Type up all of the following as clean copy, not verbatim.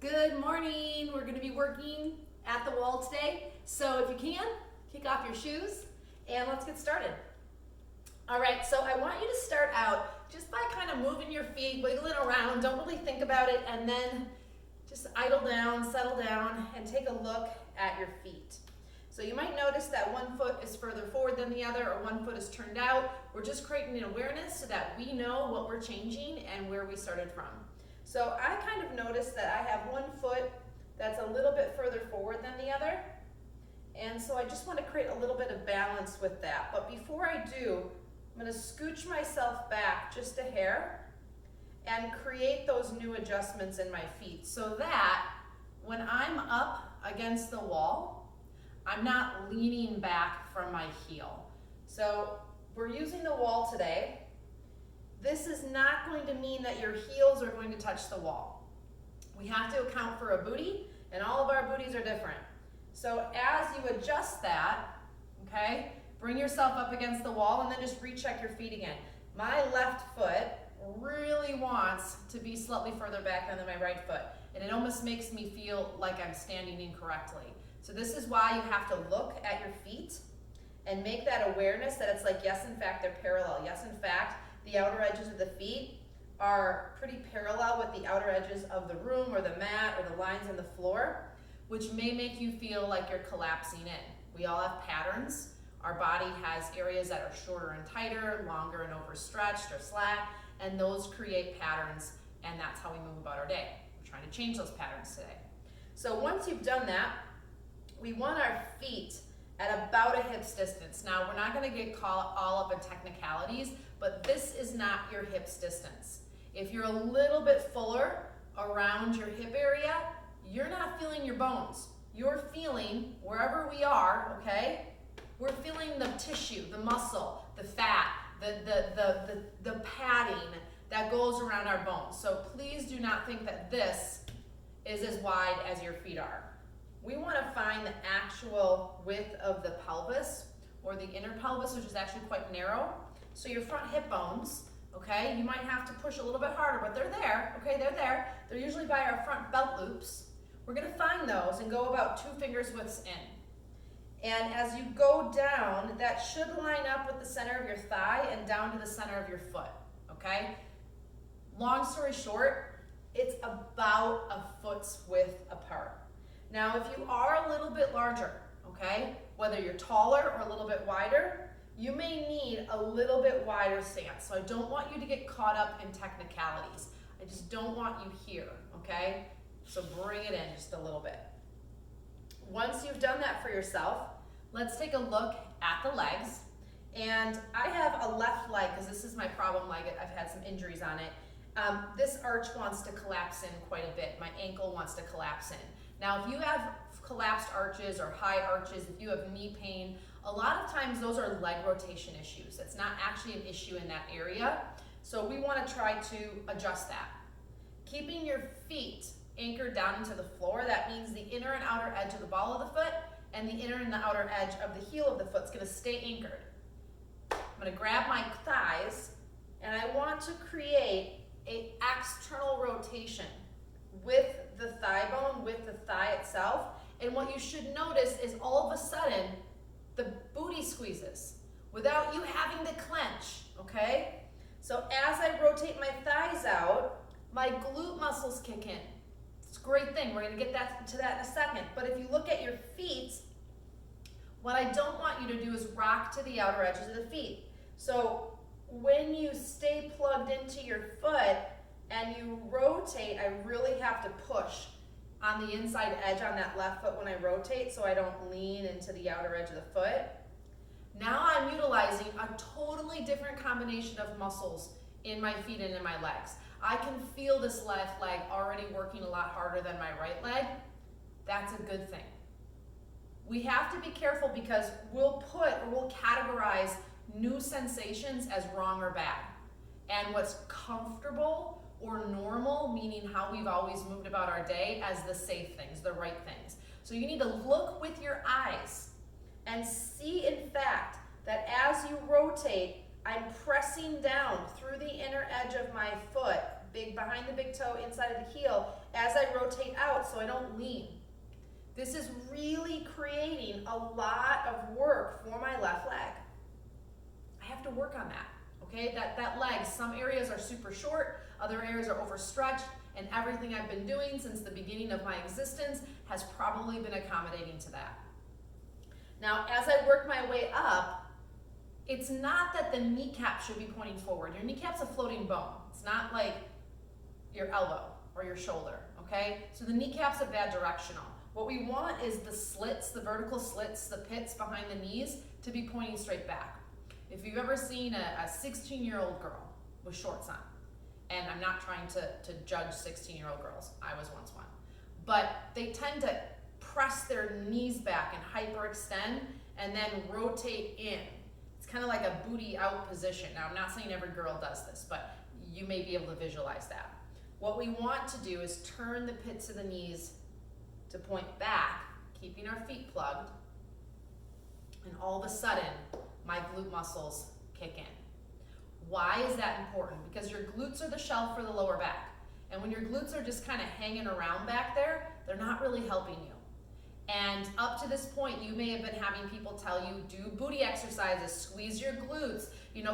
Good morning. We're going to be working at the wall today. So if you can, kick off your shoes and let's get started. All right, so I want you to start out just by kind of moving your feet, wiggling around. Don't really think about it, and then just idle down, settle down, and take a look at your feet. So you might notice that one foot is further forward than the other, or one foot is turned out. We're just creating an awareness so that we know what we're changing and where we started from. So I kind of noticed that I have one foot that's a little bit further forward than the other. And so I just want to create a little bit of balance with that. But before I do, I'm going to scooch myself back just a hair and create those new adjustments in my feet so that when I'm up against the wall, I'm not leaning back from my heel. So we're using the wall today. This is not going to mean that your heels are going to touch the wall. We have to account for a booty, and all of our booties are different. So as you adjust that, okay, bring yourself up against the wall and then just recheck your feet again. My left foot really wants to be slightly further back than my right foot, and it almost makes me feel like I'm standing incorrectly. So this is why you have to look at your feet and make that awareness that it's like, yes, in fact, they're parallel. Yes, in fact, the outer edges of the feet are pretty parallel with the outer edges of the room or the mat or the lines on the floor, which may make you feel like you're collapsing in. We all have patterns. Our body has areas that are shorter and tighter, longer and overstretched or slack, and those create patterns, and that's how we move about our day. We're trying to change those patterns today. So once you've done that, we want our feet at about a hip's distance. Now, we're not going to get caught all up in technicalities, but this is not your hip's distance. If you're a little bit fuller around your hip area, you're not feeling your bones. You're feeling, wherever we are, okay, we're feeling the tissue, the muscle, the fat, the padding that goes around our bones. So please do not think that this is as wide as your feet are. We want to find the actual width of the pelvis, or the inner pelvis, which is actually quite narrow. So your front hip bones, okay, you might have to push a little bit harder, but they're there, okay, they're there. They're usually by our front belt loops. We're going to find those and go about 2 fingers widths in. And as you go down, that should line up with the center of your thigh and down to the center of your foot, okay? Long story short, it's about a foot's width apart. Now, if you are a little bit larger, okay, whether you're taller or a little bit wider, you may need a little bit wider stance. So I don't want you to get caught up in technicalities. I just don't want you here, okay? So bring it in just a little bit. Once you've done that for yourself, let's take a look at the legs. And I have a left leg, because this is my problem leg. I've had some injuries on it. This arch wants to collapse in quite a bit. My ankle wants to collapse in. Now, if you have collapsed arches or high arches, if you have knee pain, a lot of times those are leg rotation issues. It's not actually an issue in that area. So we want to try to adjust that. Keeping your feet anchored down into the floor, that means the inner and outer edge of the ball of the foot and the inner and the outer edge of the heel of the foot is going to stay anchored. I'm going to grab my thighs, and I want to create an external rotation with the thigh bone, with the thigh itself. And what you should notice is all of a sudden, the booty squeezes without you having to clench, okay? So as I rotate my thighs out, my glute muscles kick in. It's a great thing. We're going to get to that in a second. But if you look at your feet, what I don't want you to do is rock to the outer edges of the feet. So when you stay plugged into your foot and you rotate, I really have to push on the inside edge on that left foot when I rotate so I don't lean into the outer edge of the foot. Now I'm utilizing a totally different combination of muscles in my feet and in my legs. I can feel this left leg already working a lot harder than my right leg. That's a good thing. We have to be careful because we'll categorize new sensations as wrong or bad. And what's comfortable or normal, meaning how we've always moved about our day, as the safe things, the right things. So you need to look with your eyes and see, in fact, that as you rotate, I'm pressing down through the inner edge of my foot, behind the big toe, inside of the heel, as I rotate out so I don't lean. This is really creating a lot of work for my left leg. I have to work on that, okay? That leg, some areas are super short, other areas are overstretched, and everything I've been doing since the beginning of my existence has probably been accommodating to that. Now, as I work my way up, it's not that the kneecap should be pointing forward. Your kneecap's a floating bone. It's not like your elbow or your shoulder, okay? So the kneecap's a bad directional. What we want is the slits, the vertical slits, the pits behind the knees to be pointing straight back. If you've ever seen a 16-year-old girl with shorts on, and I'm not trying to judge 16-year-old girls, I was once one, but they tend to press their knees back and hyperextend and then rotate in. It's kind of like a booty out position. Now, I'm not saying every girl does this, but you may be able to visualize that. What we want to do is turn the pits of the knees to point back, keeping our feet plugged, and all of a sudden, my glute muscles kick in. Why is that important? Because your glutes are the shell for the lower back. And when your glutes are just kind of hanging around back there, they're not really helping you. And up to this point, you may have been having people tell you, do booty exercises, squeeze your glutes,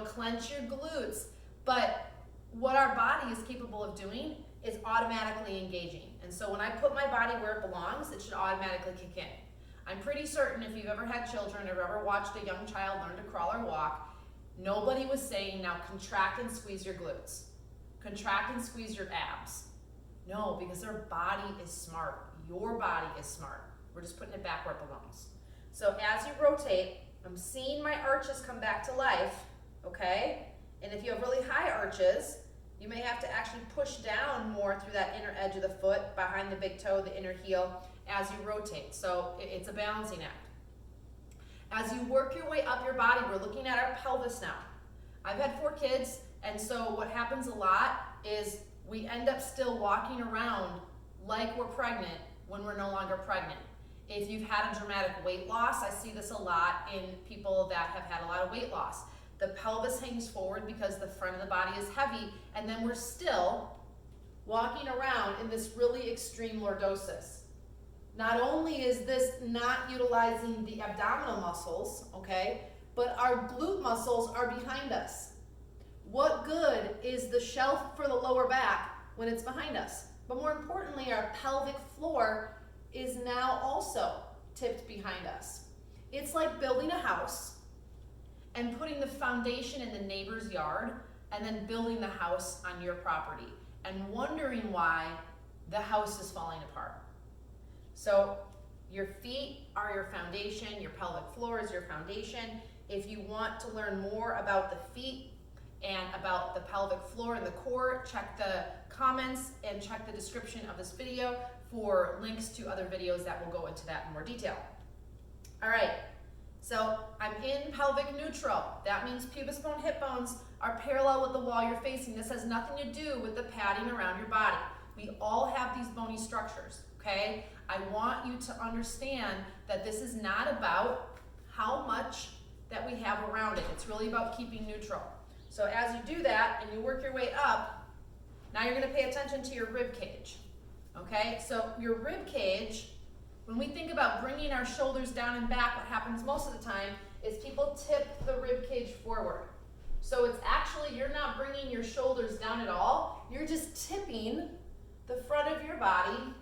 clench your glutes. But what our body is capable of doing is automatically engaging. And so when I put my body where it belongs, it should automatically kick in. I'm pretty certain if you've ever had children or ever watched a young child learn to crawl or walk, nobody was saying, now contract and squeeze your glutes. Contract and squeeze your abs. No, because their body is smart. Your body is smart. We're just putting it back where it belongs. So as you rotate, I'm seeing my arches come back to life, okay? And if you have really high arches, you may have to actually push down more through that inner edge of the foot, behind the big toe, the inner heel, as you rotate. So it's a balancing act. As you work your way up your body, we're looking at our pelvis now. I've had 4 kids, and so what happens a lot is we end up still walking around like we're pregnant when we're no longer pregnant. If you've had a dramatic weight loss, I see this a lot in people that have had a lot of weight loss. The pelvis hangs forward because the front of the body is heavy, and then we're still walking around in this really extreme lordosis. Not only is this not utilizing the abdominal muscles, okay, but our glute muscles are behind us. What good is the shelf for the lower back when it's behind us? But more importantly, our pelvic floor is now also tipped behind us. It's like building a house and putting the foundation in the neighbor's yard and then building the house on your property and wondering why the house is falling apart. So your feet are your foundation, your pelvic floor is your foundation. If you want to learn more about the feet and about the pelvic floor and the core, check the comments and check the description of this video for links to other videos that will go into that in more detail. All right, so I'm in pelvic neutral. That means pubis bone, hip bones are parallel with the wall you're facing. This has nothing to do with the padding around your body. We all have these bony structures, okay? I want you to understand that this is not about how much that we have around it. It's really about keeping neutral. So as you do that and you work your way up, now you're going to pay attention to your rib cage. Okay, so your rib cage, when we think about bringing our shoulders down and back, what happens most of the time is people tip the rib cage forward. So it's actually, you're not bringing your shoulders down at all. You're just tipping the front of your body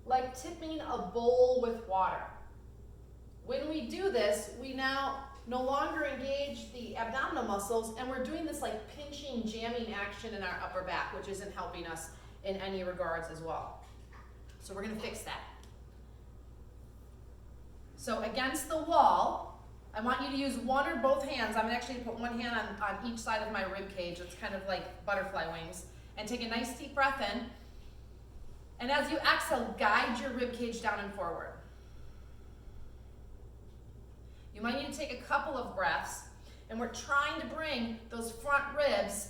like tipping a bowl with water. When we do this, we now no longer engage the abdominal muscles, and we're doing this like pinching, jamming action in our upper back, which isn't helping us in any regards as well. So we're gonna fix that. So against the wall, I want you to use one or both hands. I'm gonna actually put one hand on each side of my rib cage. It's kind of like butterfly wings. And take a nice deep breath in. And as you exhale, guide your rib cage down and forward. You might need to take a couple of breaths, and we're trying to bring those front ribs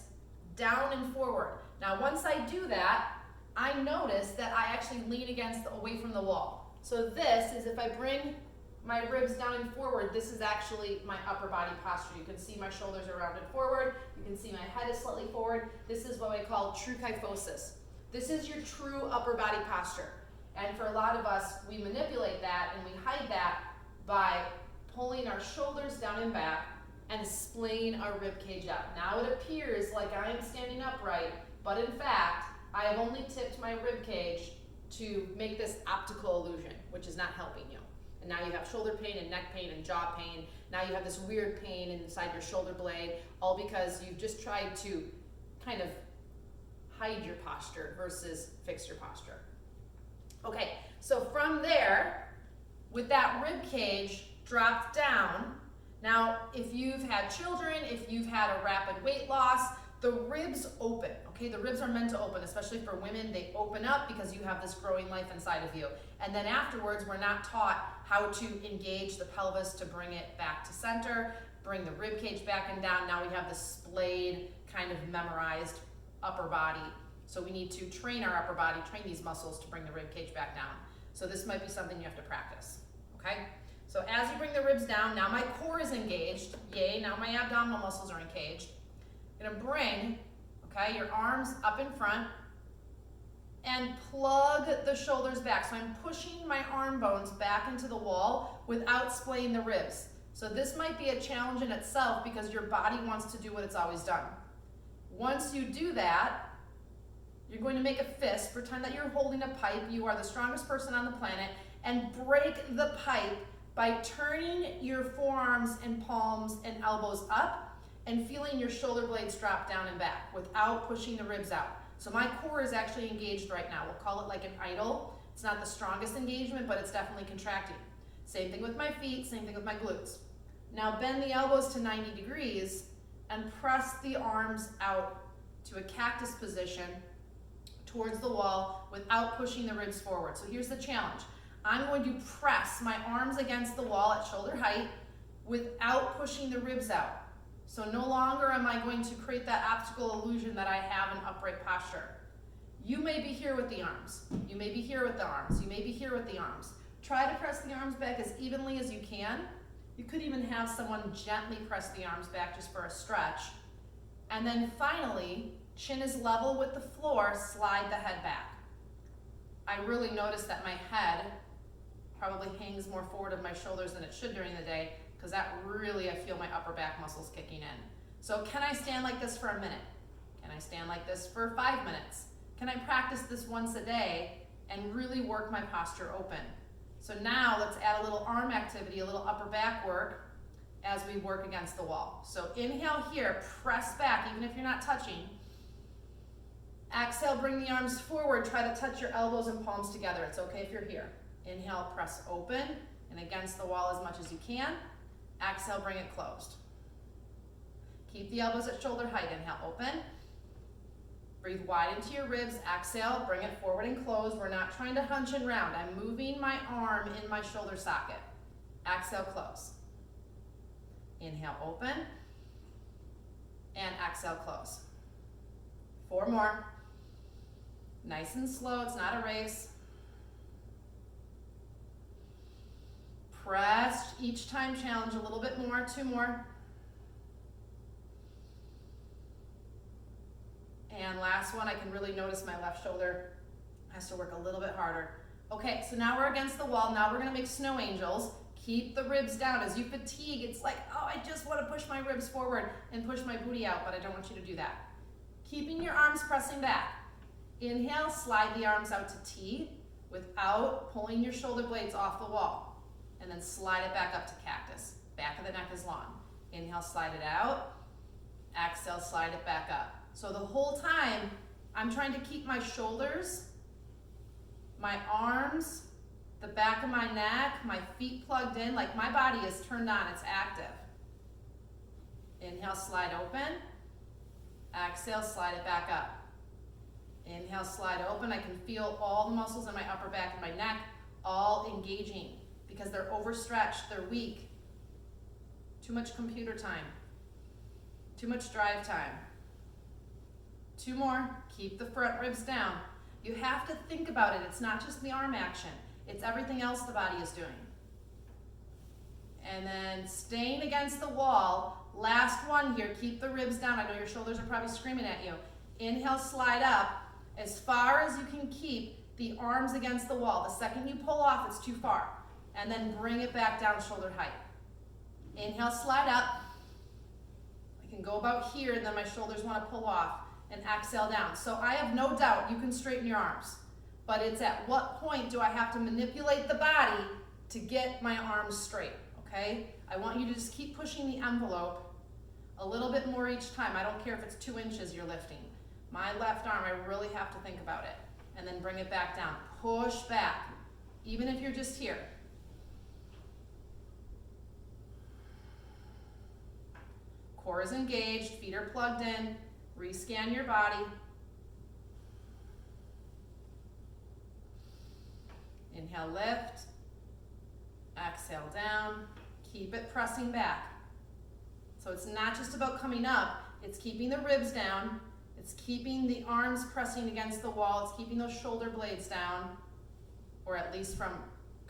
down and forward. Now, once I do that, I notice that I actually lean away from the wall. So this is, if I bring my ribs down and forward, this is actually my upper body posture. You can see my shoulders are rounded forward. You can see my head is slightly forward. This is what I call true kyphosis. This is your true upper body posture. And for a lot of us, we manipulate that and we hide that by pulling our shoulders down and back and splaying our rib cage up. Now it appears like I am standing upright, but in fact, I have only tipped my rib cage to make this optical illusion, which is not helping you. And now you have shoulder pain and neck pain and jaw pain. Now you have this weird pain inside your shoulder blade, all because you've just tried to kind of hide your posture versus fix your posture. Okay, so from there, with that rib cage dropped down, now if you've had children, if you've had a rapid weight loss, the ribs open, okay? The ribs are meant to open, especially for women. They open up because you have this growing life inside of you. And then afterwards, we're not taught how to engage the pelvis to bring it back to center, bring the rib cage back and down. Now we have this splayed, kind of memorized upper body. So we need to train our upper body, train these muscles to bring the rib cage back down. So this might be something you have to practice, okay? So as you bring the ribs down, now my core is engaged. Yay, now my abdominal muscles are engaged. I'm gonna bring, okay, your arms up in front and plug the shoulders back. So I'm pushing my arm bones back into the wall without splaying the ribs. So this might be a challenge in itself because your body wants to do what it's always done. Once you do that, you're going to make a fist, pretend that you're holding a pipe, you are the strongest person on the planet, and break the pipe by turning your forearms and palms and elbows up and feeling your shoulder blades drop down and back without pushing the ribs out. So my core is actually engaged right now. We'll call it like an idle. It's not the strongest engagement, but it's definitely contracting. Same thing with my feet, same thing with my glutes. Now bend the elbows to 90 degrees and press the arms out to a cactus position towards the wall without pushing the ribs forward. So here's the challenge. I'm going to press my arms against the wall at shoulder height without pushing the ribs out. So no longer am I going to create that optical illusion that I have an upright posture. You may be here with the arms. You may be here with the arms. You may be here with the arms. Try to press the arms back as evenly as you can. You could even have someone gently press the arms back just for a stretch. And then finally, chin is level with the floor, slide the head back. I really notice that my head probably hangs more forward of my shoulders than it should during the day, because that really, I feel my upper back muscles kicking in. So can I stand like this for a minute? Can I stand like this for 5 minutes? Can I practice this once a day and really work my posture open? So now let's add a little arm activity, a little upper back work as we work against the wall. So inhale here, press back, even if you're not touching. Exhale, bring the arms forward, try to touch your elbows and palms together. It's okay if you're here. Inhale, press open and against the wall as much as you can. Exhale, bring it closed. Keep the elbows at shoulder height. Inhale, open. Breathe wide into your ribs. Exhale, bring it forward and close. We're not trying to hunch and round. I'm moving my arm in my shoulder socket. Exhale, close. Inhale, open. And exhale, close. 4 more. Nice and slow, it's not a race. Press each time, challenge a little bit more, 2 more. And last one, I can really notice my left shoulder has to work a little bit harder. Okay, so now we're against the wall. Now we're gonna make snow angels. Keep the ribs down. As you fatigue, it's like, oh, I just wanna push my ribs forward and push my booty out, but I don't want you to do that. Keeping your arms pressing back. Inhale, slide the arms out to T without pulling your shoulder blades off the wall. And then slide it back up to cactus. Back of the neck is long. Inhale, slide it out. Exhale, slide it back up. So the whole time, I'm trying to keep my shoulders, my arms, the back of my neck, my feet plugged in, like my body is turned on, it's active. Inhale, slide open. Exhale, slide it back up. Inhale, slide open. I can feel all the muscles in my upper back and my neck all engaging because they're overstretched, they're weak. Too much computer time. Too much drive time. 2 more. Keep the front ribs down. You have to think about it. It's not just the arm action. It's everything else the body is doing. And then staying against the wall. Last one here. Keep the ribs down. I know your shoulders are probably screaming at you. Inhale, slide up. as far as you can keep the arms against the wall. The second you pull off, it's too far. And then bring it back down shoulder height. Inhale, slide up. I can go about here, and then my shoulders want to pull off. And exhale down. So I have no doubt you can straighten your arms. But it's at what point do I have to manipulate the body to get my arms straight, okay? I want you to just keep pushing the envelope a little bit more each time. I don't care if it's 2 inches you're lifting. My left arm, I really have to think about it. And then bring it back down. Push back, even if you're just here. Core is engaged, feet are plugged in. Rescan your body. Inhale, lift. Exhale, down. Keep it pressing back. So it's not just about coming up, it's keeping the ribs down, it's keeping the arms pressing against the wall, it's keeping those shoulder blades down, or at least from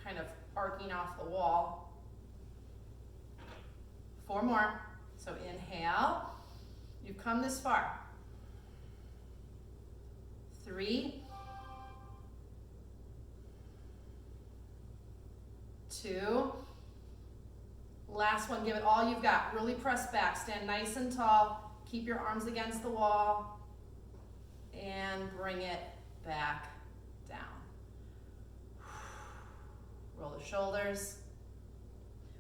kind of arcing off the wall. 4 more. So inhale. You've come this far. 3, 2, last one, give it all you've got. Really press back, stand nice and tall, keep your arms against the wall, and bring it back down. Roll the shoulders.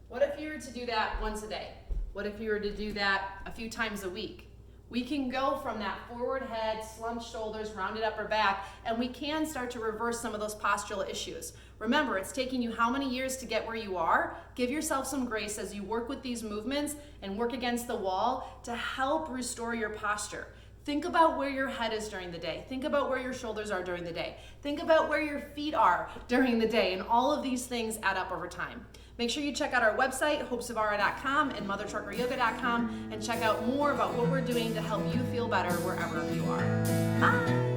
What if you were to do that once a day? What if you were to do that a few times a week? We can go from that forward head, slumped shoulders, rounded upper back, and we can start to reverse some of those postural issues. Remember, it's taking you how many years to get where you are? Give yourself some grace as you work with these movements and work against the wall to help restore your posture. Think about where your head is during the day. Think about where your shoulders are during the day. Think about where your feet are during the day, and all of these things add up over time. Make sure you check out our website, hopesofara.com and mothertruckeryoga.com, and check out more about what we're doing to help you feel better wherever you are. Bye!